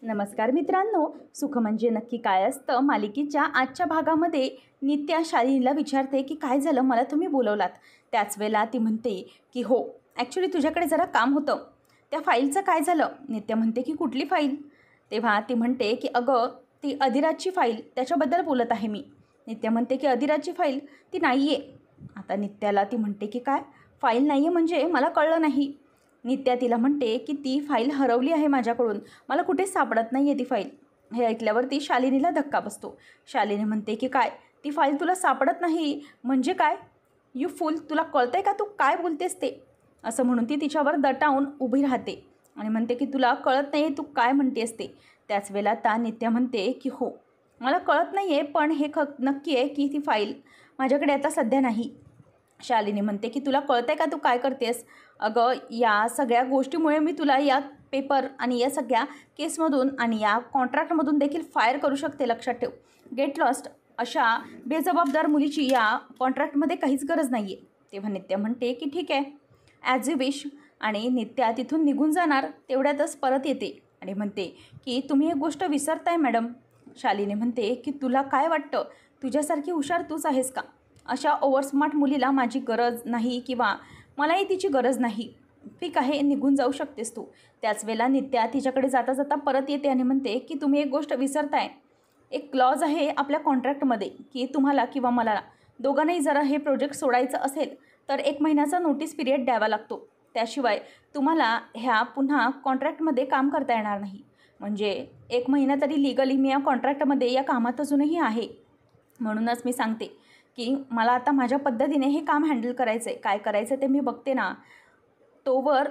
नमस्कार मित्रांनो, सुख म्हणजे नक्की काय असतं मालिकेच्या आजच्या भागामध्ये नित्या शालिनीला विचारते की काय झालं, मला तुम्ही बोलवलात. त्याच वेळेला ती म्हणते की हो, ॲक्च्युली तुझ्याकडे जरा काम होतं. त्या फाईलचं काय झालं? नित्या म्हणते की कुठली फाईल? तेव्हा ती म्हणते की अगं, ती अधिराजची फाईल, त्याच्याबद्दल बोलत आहे मी. नित्या म्हणते की अधिराजची फाईल ती नाही आहे. आता नित्याला ती म्हणते की काय फाईल नाही आहे म्हणजे मला कळलं नाही. नित्या तिला म्हणते की ती फाईल हरवली आहे माझ्याकडून, मला कुठेच सापडत नाही आहे ती फाईल. हे ऐकल्यावरती शालिनीला धक्का बसतो. शालिनी म्हणते की काय, ती फाईल तुला सापडत नाही म्हणजे काय? यू फूल, तुला कळतंय का तू काय बोलतेस ते? असं म्हणून ती तिच्यावर दटावून उभी राहते आणि म्हणते की तुला कळत नाही आहे तू काय म्हणतेस ते. त्याच वेळेला ता नित्या म्हणते की हो, मला कळत नाही आहे, पण हे नक्की आहे की ती फाईल माझ्याकडे आता सध्या नाही. शालिनी म्हणते की तुला कळतंय का तू काय करतेस? अगं, या सगळ्या गोष्टीमुळे मी तुला या पेपर आणि या सगळ्या केसमधून आणि या कॉन्ट्रॅक्टमधून देखील फायर करू शकते, लक्षात ठेव. Get lost. अशा बेजबाबदार मुलीची या कॉन्ट्रॅक्टमध्ये काहीच गरज नाही आहे. तेव्हा नित्या म्हणते की ठीक आहे, ॲज यू विश. आणि नित्या तिथून निघून जाणार तेवढ्यातच परत येते आणि म्हणते की तुम्ही एक गोष्ट विसरताय मॅडम. शालिनी म्हणते की तुला काय वाटतं, तुझ्यासारखी हुशार तूच आहेस का? अशा ओव्हरस्मार्ट मुलीला माझी गरज नाही किंवा मलाही तिची गरज नाही. ठीक आहे, निघून जाऊ शकतेस तू. त्याच वेळेला नित्या तिच्याकडे जाता जाता परत येते आणि म्हणते की तुम्ही एक गोष्ट विसरताय. एक क्लॉज आहे आपल्या कॉन्ट्रॅक्टमध्ये की तुम्हाला किंवा मला दोघांनाही जरा हे प्रोजेक्ट सोडायचं असेल तर 1 महिन्याचा नोटीस पिरियड द्यावा लागतो. त्याशिवाय तुम्हाला ह्या पुन्हा कॉन्ट्रॅक्टमध्ये काम करता येणार नाही. म्हणजे 1 महिना तरी लिगली मी या कॉन्ट्रॅक्टमध्ये या कामात अजूनही आहे. म्हणूनच मी सांगते की मला आता माझ्या पद्धतीने हे काम हँडल करायचं आहे. काय करायचं ते मी बघते ना, तोवर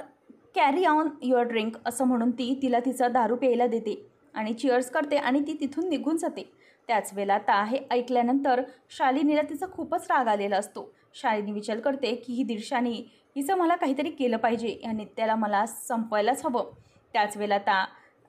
कॅरी ऑन युअर ड्रिंक असं म्हणून तिला तिचा दारू प्यायला देते आणि चिअर्स करते आणि ती तिथून निघून जाते. त्याच वेळेला आता हे ऐकल्यानंतर शालिनीला तिचा खूपच राग आलेला असतो. शालिनी विचार करते की ही दीडशानी, हिचं मला काहीतरी केलं पाहिजे, या नित्याला मला संपवायलाच हवं. त्याच वेळेला आता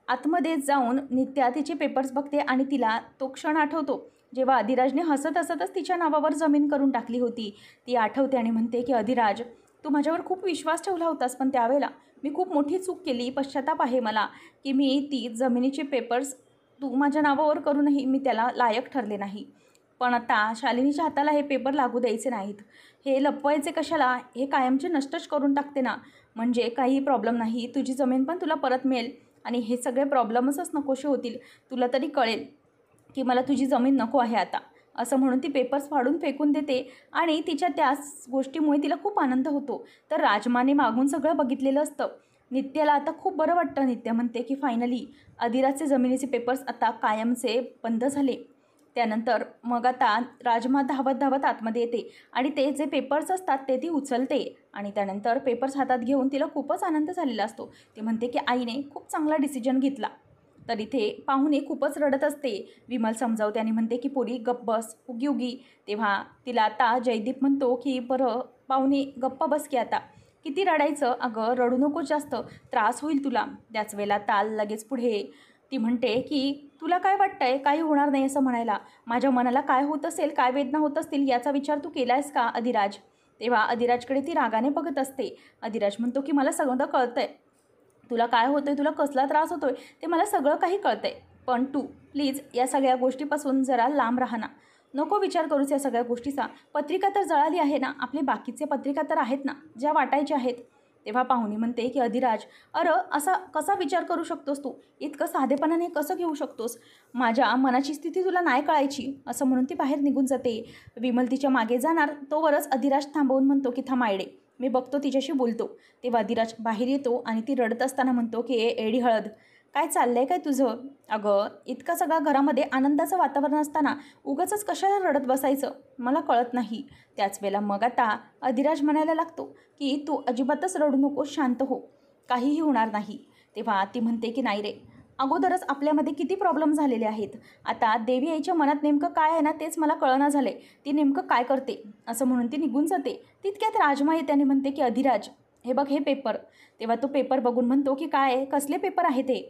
आतमध्ये जाऊन नित्या तिचे पेपर्स बघते आणि तिला तो क्षण आठवतो जेव्हा अधिराजने हसत हसतच तिच्या नावावर जमीन करून टाकली होती. ती आठवते आणि म्हणते की अधिराज, तू माझ्यावर खूप विश्वास ठेवला होतास, पण त्यावेळेला मी खूप मोठी चूक केली. पश्चाताप आहे मला की मी ती जमिनीचे पेपर्स तू माझ्या नावावर करूनही मी त्याला लायक ठरले नाही. पण आता शालिनीच्या हाताला हे पेपर लागू द्यायचे नाहीत. हे लपवायचे कशाला? हे कायमचे नष्टच करून टाकते ना. म्हणजे काही प्रॉब्लेम नाही, तुझी जमीन पण तुला परत मिळेल आणि हे सगळे प्रॉब्लेम्सच नकोसे होतील. तुला तरी कळेल की मला तुझी जमीन नको आहे आता. असं म्हणून ती पेपर्स फाडून फेकून देते आणि तिच्या त्याच गोष्टीमुळे तिला खूप आनंद होतो. तर राजमाने मागून सगळं बघितलेलं असतं. नित्याला आता खूप बरं वाटतं. नित्या म्हणते की फायनली अधिराजचे जमिनीचे पेपर्स आता कायमचे बंद झाले. त्यानंतर मग आता राजमा धावत धावत आतमध्ये येते आणि ते जे पेपर्स असतात ते ती उचलते आणि त्यानंतर पेपर्स हातात घेऊन तिला खूपच आनंद झालेला असतो. ती म्हणते की आईने खूप चांगला डिसिजन घेतला. तर इथे पाहुणे खूपच रडत असते. विमल समजावते आणि म्हणते की पोरी गप्प बस, उगी उगी. तेव्हा तिला आता जयदीप म्हणतो की बरं पाहुणे गप्प बस की आता, किती रडायचं? अगं रडू नको, जास्त त्रास होईल तुला. त्याच वेळेला ताल लगेच पुढे ती म्हणते की तुला काय वाटतंय, काही होणार नाही असं म्हणायला? माझ्या मनाला काय होत असेल, काय वेदना होत असतील याचा विचार तू केला आहेस का अधिराज? तेव्हा अधिराजकडे ती रागाने बघत असते. अधिराज म्हणतो की मला सगळं कळतंय, तुला काय होतं आहे, तुला कसला त्रास होतो आहे ते मला सगळं काही कळतं आहे. पण तू प्लीज या सगळ्या गोष्टीपासून जरा लांब राहा ना. नको विचार करूच या सगळ्या गोष्टीचा. पत्रिका तर जळाली आहे ना, आपले बाकीचे पत्रिका तर आहेत ना ज्या वाटायच्या आहेत. तेव्हा पाहुणी म्हणते की अधिराज, असा कसा विचार करू शकतोस तू? इतकं साधेपणाने कसं घेऊ शकतोस? माझ्या मनाची स्थिती तुला नाही कळायची. असं म्हणून ती बाहेर निघून जाते. विमल तिच्या मागे जाणार तोवरच अधिराज थांबवून म्हणतो की थांब आयडे, मी बघतो तिच्याशी बोलतो. तेव्हा अधिराज बाहेर येतो आणि ती रडत असताना म्हणतो की एडी हळद, काय चाललं आहे काय तुझं? अगं, इतका सगळा घरामध्ये आनंदाचं वातावरण असताना उगाचच कशाला रडत बसायचं, मला कळत नाही. त्याच वेळेला मग आता अधिराज म्हणायला लागतो की तू अजिबातच रडू नको, शांत हो, काहीही होणार नाही. तेव्हा ती म्हणते की नाही रे, अगोदरच आपल्यामध्ये किती प्रॉब्लेम झालेले आहेत. आता देवी आईच्या मनात नेमकं काय आहे ना तेच मला कळना झालं आहे, ती नेमकं काय करते. असं म्हणून ती निघून जाते. तितक्यात राजमा येते आणि म्हणते की अधिराज, हे बघ हे पेपर. तेव्हा तो पेपर बघून म्हणतो की काय, कसले पेपर आहे ते?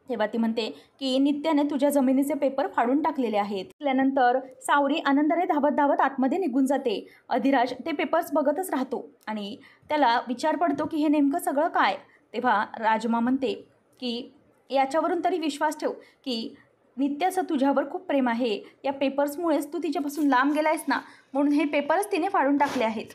तेव्हा ती म्हणते की नित्याने तुझ्या जमिनीचे पेपर फाडून टाकलेले आहेत. त्यानंतर सावरी आनंदाने धावत धावत आतमध्ये निघून जाते. अधिराज ते पेपर्स बघतच राहतो आणि त्याला विचार पडतो की हे नेमकं सगळं काय? तेव्हा राजमा म्हणते की याच्यावरून तरी विश्वास ठेव की नित्याचं तुझ्यावर खूप प्रेम आहे. या पेपर्समुळेच तू तिच्यापासून लांब गेला आहेस ना, म्हणून हे पेपर्स तिने फाडून टाकले आहेत.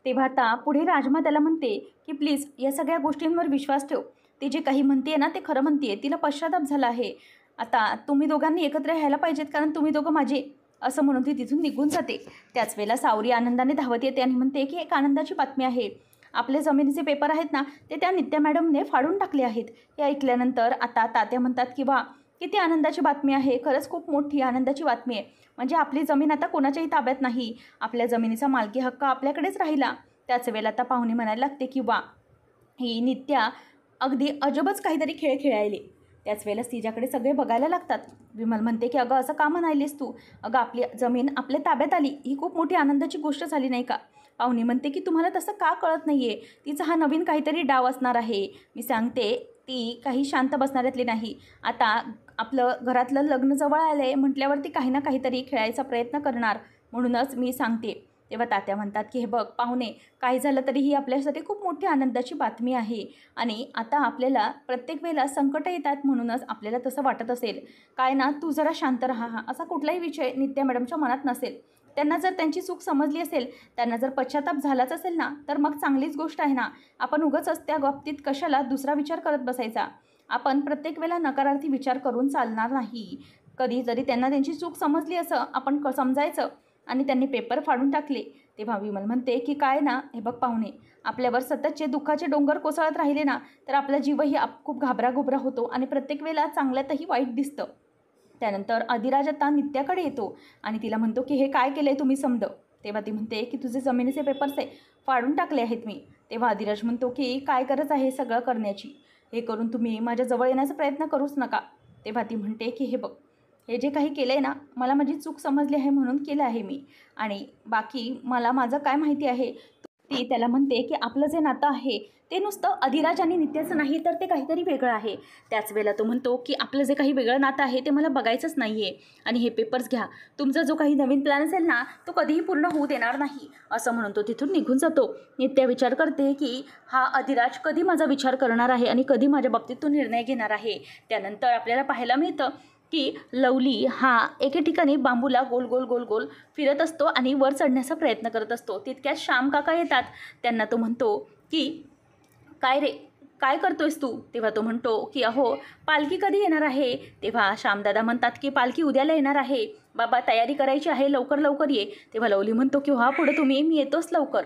तेव्हा आता पुढे राजमा त्याला म्हणते की प्लीज या सगळ्या गोष्टींवर विश्वास ठेव. ती जे काही म्हणते ना ते खरं म्हणते. तिला पश्चाताप झाला आहे. आता तुम्ही दोघांनी एकत्र राहायला पाहिजेत, कारण तुम्ही दोघं माझे, असं म्हणून ती तिथून निघून जाते. त्याच वेळेला सावरी आनंदाने धावत येते आणि म्हणते की एक आनंदाची बातमी आहे. आपले जमिनीचे पेपर आहेत ना ते त्या नित्या मॅडमने फाडून टाकले आहेत. हे ऐकल्यानंतर आता तात्या म्हणतात की वा, किती आनंदाची बातमी आहे. खरंच खूप मोठी आनंदाची बातमी आहे. म्हणजे आपली जमीन आता कोणाच्याही ताब्यात नाही. आपल्या जमिनीचा मालकी हक्क आपल्याकडेच राहिला. त्याच वेळेला आता पाहुणे म्हणायला लागते की वा, ही नित्या अगदी अजबच काहीतरी खेळ खेळायली. त्याच वेळेला तिच्याकडे सगळे बघायला लागतात. विमल म्हणते की अगं असं का म्हणालीस तू? अगं आपली जमीन आपल्या ताब्यात आली, ही खूप मोठी आनंदाची गोष्ट झाली नाही का? पाहुणे म्हणते की तुम्हाला तसं का कळत नाही आहे? तिचा हा नवीन काहीतरी डाव असणार आहे. मी सांगते ती काही शांत बसणाऱ्यातली नाही. आता आपलं घरातलं लग्न जवळ आलं आहे म्हटल्यावरती काही ना काहीतरी खेळायचा प्रयत्न करणार, म्हणूनच मी सांगते. तेव्हा तात्या म्हणतात की हे बघ पाहुणे, काही झालं तरी ही आपल्यासाठी खूप मोठी आनंदाची बातमी आहे. आणि आता आपल्याला प्रत्येक वेळेला संकटं येतात, म्हणूनच आपल्याला तसं वाटत असेल. काय ना, तू जरा शांत राहा. असा कुठलाही विषय नित्या मॅडमच्या मनात नसेल. त्यांना जर त्यांची चूक समजली असेल, त्यांना जर पश्चाताप झालाच असेल ना, तर मग चांगलीच गोष्ट आहे ना. आपण उगाच त्या बाबतीत कशाला दुसरा विचार करत बसायचा. आपण प्रत्येक वेळेला नकारार्थी विचार करून चालणार नाही. कधी जरी त्यांना त्यांची चूक समजली असं आपण समजायचं आणि त्यांनी पेपर फाडून टाकले. तेव्हा विमल म्हणते की काय ना, हे बघ पाहुणे, आपल्यावर सततचे दुःखाचे डोंगर कोसळत राहिले ना, तर आपला जीवही खूप घाबराघुबरा होतो आणि प्रत्येक वेळेला चांगल्यातही वाईट दिसतं. त्यानंतर अधिराज आता नित्याकडे येतो आणि तिला म्हणतो की हे काय केलं आहे तुम्ही समद. तेव्हा ती म्हणते की तुझे जमिनीचे पेपर्स आहे फाडून टाकले आहेत मी. तेव्हा अधिराज म्हणतो की काय गरज आहे सगळं करण्याची? हे करून तुम्ही माझ्याजवळ येण्याचा प्रयत्न करूच नका. तेव्हा ती म्हणते की हे बघ, हे जे काही केलं आहे ना, मला माझी चूक समजली आहे म्हणून केलं आहे मी, आणि बाकी मला माझं काय माहिती आहे. ती त्याला म्हणते की आपलं जे नातं आहे ते नुसतं अधिराज आणि नित्याचं नाही, तर ते काहीतरी वेगळं आहे. त्याच वेळेला तो म्हणतो की आपलं जे काही वेगळं नातं आहे ते मला बघायचंच नाही आहे, आणि हे पेपर्स घ्या. तुमचा जो काही नवीन प्लॅन असेल ना, तो कधीही पूर्ण होऊ देणार नाही, असं म्हणून तो तिथून निघून जातो. नित्या विचार करते की हा अधिराज कधी माझा विचार करणार आहे आणि कधी माझ्या बाबतीत तो निर्णय घेणार आहे. त्यानंतर आपल्याला पाहायला मिळतं की लवली हा एके ठिकाणी बांबूला गोल गोल गोल गोल फिरत असतो आणि वर चढण्याचा प्रयत्न करत असतो. तितक्यात श्याम काका येतात. त्यांना तो म्हणतो की काय रे, काय करतोयस तू? तेव्हा तो म्हणतो की अहो, पालखी कधी येणार आहे? तेव्हा श्यामदादा म्हणतात की पालखी उद्याला येणार आहे बाबा, तयारी करायची आहे, लवकर लवकर ये. तेव्हा लवली म्हणतो की हा पुढे तुम्ही, मी येतोच लवकर.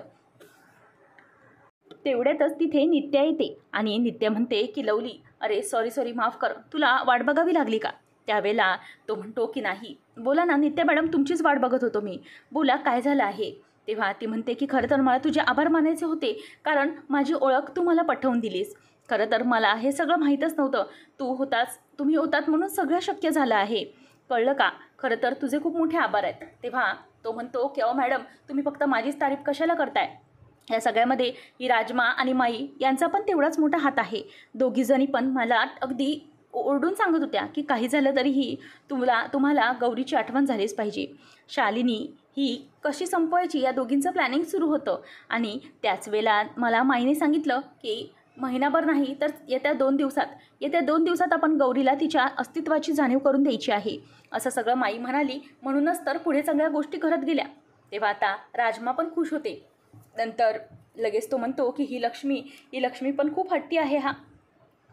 तेवढ्यातच तिथे नित्या येते आणि नित्या म्हणते की लवली, अरे सॉरी माफ कर, तुला वाट बघावी लागली का? त्यावेळेला तो म्हणतो की नाही, बोला ना नित्या मॅडम, तुमचीच वाट बघत होतो मी, बोला काय झालं आहे? तेव्हा ती म्हणते की खरं तर मला तुझे आभार मानायचे होते, कारण माझी ओळख तू मला पटवून दिलीस. खरं तर मला हे सगळं माहीतच नव्हतं. तुम्ही होतात म्हणून सगळं शक्य झालं आहे, कळलं का? खरं तर तुझे खूप मोठे आभार आहेत. तेव्हा तो म्हणतो की अहो मॅडम, तुम्ही फक्त माझीच तारीफ कशाला करताय? या सगळ्यामध्ये ही राजमा आणि माई यांचा पण तेवढाच मोठा हात आहे. दोघीजणी पण मला अगदी ओरडून सांगत होत्या की काही झालं तरीही तुम्हाला गौरीची आठवण झालीच पाहिजे. शालिनी ही कशी संपवायची या दोघींचं प्लॅनिंग सुरू होतं. आणि त्याच वेळेला मला माईने सांगितलं की महिनाभर नाही तर येत्या 2 दिवसात आपण गौरीला तिच्या अस्तित्वाची जाणीव करून द्यायची आहे, असं सगळं माई म्हणाली. म्हणूनच तर पुढे सगळ्या गोष्टी घडत गेल्या. तेव्हा आता राजमा पण खुश होते. नंतर लगेच तो म्हणतो की ही लक्ष्मी पण खूप हट्टी आहे हा.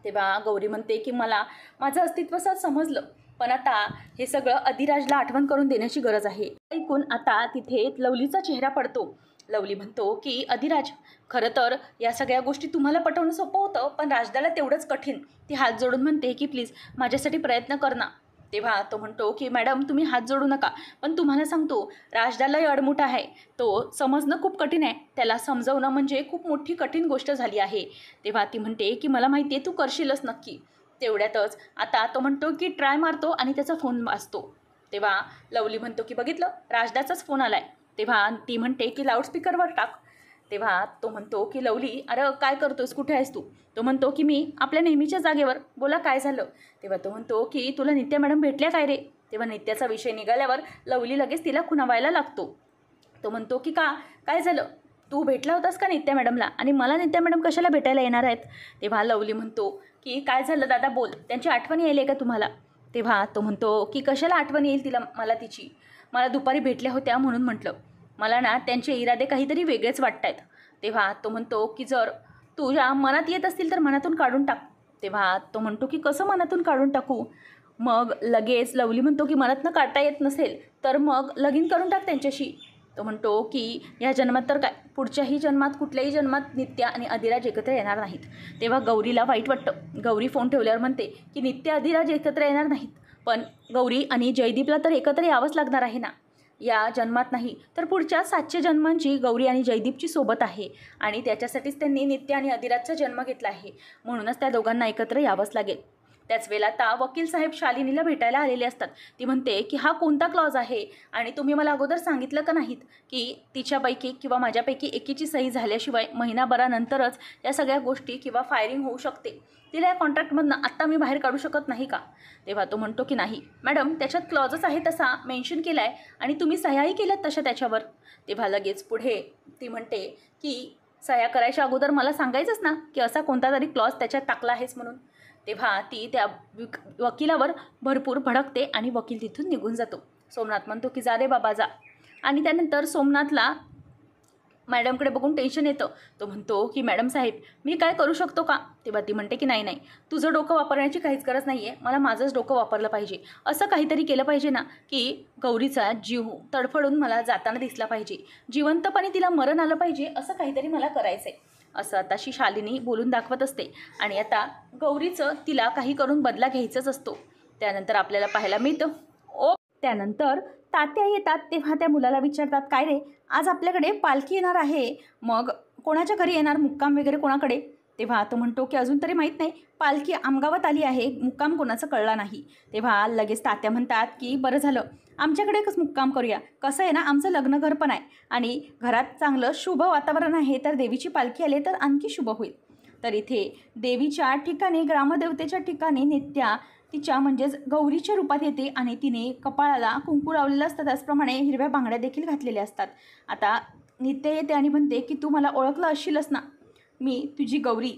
तेव्हा गौरी म्हणते की मला माझं अस्तित्व समजलं, पण आता हे सगळं अधिराजला आठवण करून देण्याची गरज आहे. ऐकून आता तिथे लवलीचा चेहरा पडतो. लवली म्हणतो की अधिराज, खरं तर या सगळ्या गोष्टी तुम्हाला पटवणं सोपं होतं, पण राजदाला तेवढंच कठीण. ती हात जोडून म्हणते की प्लीज माझ्यासाठी प्रयत्न कर ना. तेव्हा तो म्हणतो की मॅडम तुम्ही हात जोडू नका, पण तुम्हाला सांगतो राजदालाही अडमुठ आहे, तो समजणं खूप कठीण आहे, त्याला समजवणं म्हणजे खूप मोठी कठीण गोष्ट झाली आहे. तेव्हा ती म्हणते की मला माहिती आहे तू करशीलच नक्की. तेवढ्यातच आता तो म्हणतो की ट्राय मारतो आणि त्याचा फोन वाजतो. तेव्हा लवली म्हणतो की बघितलं, राजदाचाच फोन आलाय. तेव्हा ती म्हणते की लाऊडस्पीकरवर टाक. तेव्हा तो म्हणतो की लवली, अरे काय करतोस, कुठे आहेस तू? तो म्हणतो की मी आपल्या नेहमीच्या जागेवर, बोला काय झालं? तेव्हा तो म्हणतो की तुला नित्या मॅडम भेटल्या काय रे? तेव्हा नित्याचा विषय निघाल्यावर लवली लगेच तिला खुणावायला लागतो. तो म्हणतो की काय झालं? तू भेटला होतास का नित्या मॅडमला, आणि मला नित्या मॅडम कशाला भेटायला येणार आहेत? तेव्हा लवली म्हणतो की काय झालं दादा बोल, त्यांची आठवण यायली का तुम्हाला? तेव्हा तो म्हणतो की कशाला आठवण येईल तिला, मला तिची, मला दुपारी भेटल्या होत्या म्हणून म्हटलं, मला ना त्यांचे इरादे काहीतरी वेगळेच वाटत आहेत. तेव्हा तो म्हणतो की जर तुझ्या मनात येत असतील तर मनातून काढून टाक. तेव्हा तो म्हणतो की कसं मनातून काढून टाकू? मग लगेच लवली म्हणतो की मनातनं काढता येत नसेल तर मग लगीन करून टाक त्यांच्याशी. तो म्हणतो की ह्या जन्मात तर काय, पुढच्याही जन्मात, कुठल्याही जन्मात नित्या आणि अधिराज एकत्र येणार नाहीत. तेव्हा गौरीला वाईट वाटतं. गौरी फोन ठेवल्यावर म्हणते की नित्या अधिराज एकत्र येणार नाहीत, पण गौरी आणि जयदीपला तर एकत्र यावंच लागणार आहे ना. या जन्मात नाही तर पुढच्या 700 जन्मांची गौरी आणि जयदीपची सोबत आहे आणि त्याच्यासाठीच त्यांनी नित्य आणि अधिराजचा जन्म घेतला आहे. म्हणूनच त्या दोघांना एकत्र यावंच लागेल. त्याच वेळेला आता वकील साहेब शालिनीला भेटायला आलेले असतात. ती म्हणते की हा कोणता क्लॉज आहे आणि तुम्ही मला अगोदर सांगितलं का नाहीत की तिच्यापैकी किंवा माझ्यापैकी एकीची सही झाल्याशिवाय महिनाभरानंतरच या सगळ्या गोष्टी किंवा फायरिंग होऊ शकते. तिला या कॉन्ट्रॅक्टमधनं आत्ता मी बाहेर काढू शकत नाही का? तेव्हा तो म्हणतो की नाही मॅडम, त्याच्यात क्लॉजच आहे तसा मेन्शन केला आहे आणि तुम्ही सह्याही केल्यात तशा त्याच्यावर. तेव्हा लगेच पुढे ती म्हणते की सह्या करायच्या अगोदर मला सांगायचंच ना की असा कोणता तरी क्लॉज त्याच्यात टाकला आहेस म्हणून. तेव्हा ती त्या वकिलावर भरपूर भडकते आणि वकील तिथून निघून जातो. सोमनाथ म्हणतो की जा रे बाबा जा. आणि त्यानंतर सोमनाथला मॅडमकडे बघून टेन्शन येतं. तो म्हणतो की मॅडम साहेब मी काय करू शकतो का? तेव्हा ती म्हणते की नाही नाही, तुझं डोकं वापरण्याची काहीच गरज नाही आहे, मला माझंच डोकं वापरलं पाहिजे. असं काहीतरी केलं पाहिजे ना की गौरीचा जीव तडफडून मला जाताना दिसला पाहिजे, जिवंतपणे तिला मरण आलं पाहिजे, असं काहीतरी मला करायचं आहे. असं आताशी शालिनी बोलून दाखवत असते. आणि आता गौरीचं तिला काही करून बदला घ्यायचाच असतो. त्यानंतर आपल्याला पाहायला मिळतं त्यानंतर तात्या येतात. तेव्हा त्या मुलाला विचारतात काय रे, आज आपल्याकडे पालखी येणार आहे, मग कोणाच्या घरी येणार, मुक्काम वगैरे कोणाकडे? तेव्हा तो म्हणतो की अजून तरी माहीत नाही, पालखी आमगावात आली आहे, मुक्काम कोणाचं कळला नाही. तेव्हा लगेच तात्या म्हणतात की बरं झालं, आमच्याकडे कसं मुक्काम करूया, कसं आहे ना आमचं लग्नघर पण आहे आणि घरात चांगलं शुभ वातावरण आहे, तर देवीची पालखी आली तर आणखी शुभ होईल. तर इथे देवीच्या ठिकाणी, ग्रामदेवतेच्या ठिकाणी नित्या तिच्या म्हणजेच गौरीच्या रूपात येते आणि तिने कपाळाला कुंकू लावलेलं असतं, त्याचप्रमाणे हिरव्या बांगड्या देखील घातलेल्या असतात. आता नित्या येते आणि म्हणते की तू मला ओळखलं असशीलच ना, मी तुझी गौरी,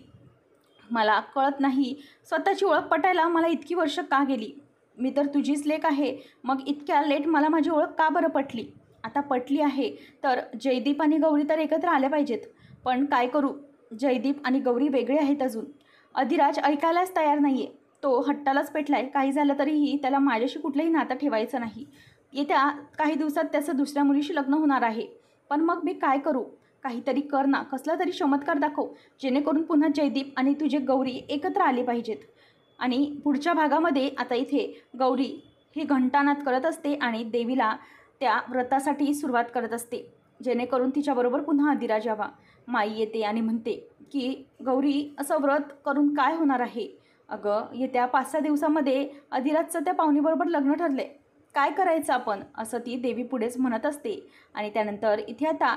मला कळत नाही स्वतःची ओळख पटायला मला इतकी वर्ष का गेली, मी तर तुझीच लेक आहे, मग इतक्या लेट मला माझी ओळख का बरं पटली? आता पटली आहे तर जयदीप आणि गौरी तर एकत्र आल्या पाहिजेत, पण काय करू, जयदीप आणि गौरी वेगळे आहेत अजून. अधिराज ऐकायलाच तयार नाही आहे, तो हट्टालाच पेटलाय, काही झालं तरीही त्याला माझ्याशी कुठलंही नातं ठेवायचं नाही. येत्या काही दिवसात त्याचं दुसऱ्या मुलीशी लग्न होणार आहे, पण मग मी काय करू? काहीतरी कर ना, कसला तरी चमत्कार दाखव, जेणेकरून पुन्हा जयदीप आणि तुझे गौरी एकत्र आले पाहिजेत. आणि पुढच्या भागामध्ये आता इथे गौरी ही घंटानाद करत असते आणि देवीला त्या व्रतासाठी सुरुवात करत असते, जेणेकरून तिच्याबरोबर पुन्हा अधिराज यावा. माई येते आणि म्हणते की गौरी असं व्रत करून काय होणार आहे? अगं येत्या 5-6 दिवसामध्ये अधिराजचं त्या पाहुणीबरोबर लग्न ठरले, काय करायचं आपण, असं ती देवी पुढेच म्हणत असते. आणि त्यानंतर इथे आता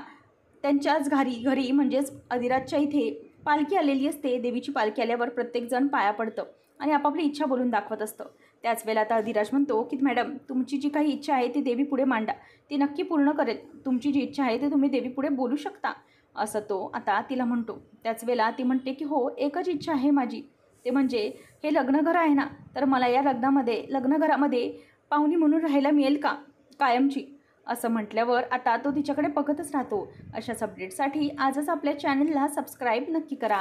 त्यांच्याच घरी म्हणजेच अधिराजच्या इथे पालखी आलेली असते. देवीची पालखी आल्यावर प्रत्येकजण पाया पडतं आणि आपापली इच्छा बोलून दाखवत असतं. त्याच वेळेला आता अधिराज म्हणतो की मॅडम तुमची जी काही इच्छा आहे ती देवी पुढे मांडा, ती नक्की पूर्ण करेल, तुमची जी इच्छा आहे ती तुम्ही देवी पुढे बोलू शकता, असं तो आता तिला म्हणतो. त्याच वेळेला ती म्हणते की हो, एकच इच्छा आहे माझी, ते म्हणजे हे लग्नघर आहे ना, तर मला या लग्नघरामध्ये पाहुणी म्हणून राहायला मिळेल का कायमची? असं म्हटल्यावर आता तो तिच्याकडे बघतच राहतो. अशाच अपडेटसाठी आजच आपल्या चॅनलला सबस्क्राईब नक्की करा.